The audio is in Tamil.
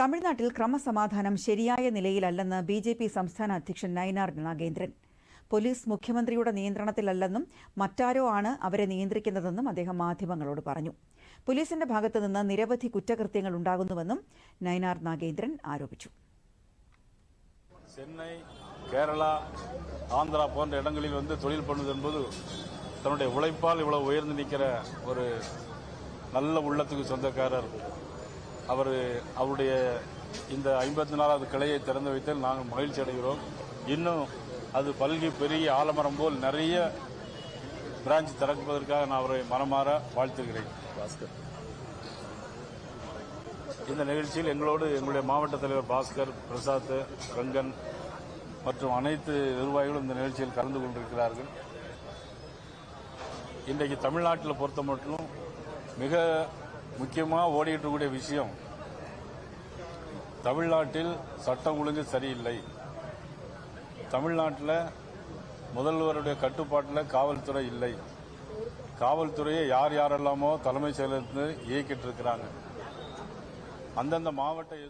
തമിഴ്നാട്ടിൽ ക്രമസമാധാനം ശരിയായ നിലയിലല്ലെന്ന് ബി.ജെ.പി. സംസ്ഥാന അധ്യക്ഷൻ നയിനാർ നാഗേന്ദ്രൻ. പോലീസ് മുഖ്യമന്ത്രിയുടെ നിയന്ത്രണത്തിലല്ലെന്നും മറ്റാരോ ആണ് അവരെ നിയന്ത്രിക്കുന്നതെന്നും അദ്ദേഹം മാധ്യമങ്ങളോട് പറഞ്ഞു. പോലീസിന്റെ ഭാഗത്തുനിന്ന് നിരവധി കുറ്റകൃത്യങ്ങൾ ഉണ്ടാകുന്നുവെന്നും നയിനാർ നാഗേന്ദ്രൻ ആരോപിച്ചു. சென்னை, கேரளா, ஆந்திரா போன்ற இடங்களில் தொழில் பண்ணுவது என்பது தன்னுடைய உழைப்பால் இவ்வளவு உயர்ந்து நிற்கிற ஒரு நல்ல உள்ளத்துக்கு சொந்தக்காரர். அவருடைய இந்த 54வது கிளையை திறந்து வைத்தால் நாங்கள் மகிழ்ச்சி அடைகிறோம். இன்னும் அது பல்கி பெரிய ஆலமரம் போல் நிறைய பிரான்ச் திறப்பதற்காக நான் அவரை மனமாற வாழ்த்துகிறேன். இந்த நிகழ்ச்சியில் எங்களுடைய மாவட்ட தலைவர் பாஸ்கர், பிரசாத், ரங்கன் மற்றும் அனைத்து நிர்வாகிகளும் இந்த நிகழ்ச்சியில் கலந்து கொண்டிருக்கிறார்கள். இன்றைக்கு தமிழ்நாட்டில் பொறுத்த மட்டும் மிக முக்கியமாக ஓடிட்டு இருக்கக்கூடிய விஷயம், தமிழ்நாட்டில் சட்டம் ஒழுங்கு சரியில்லை. தமிழ்நாட்டில் முதல்வருடைய கட்டுப்பாட்டில் காவல்துறை இல்லை. காவல்துறையை யாரெல்லாமோ தலைமைச் செயலகத்தில் இயக்கிட்டு இருக்கிறாங்க. அந்தந்த மாவட்ட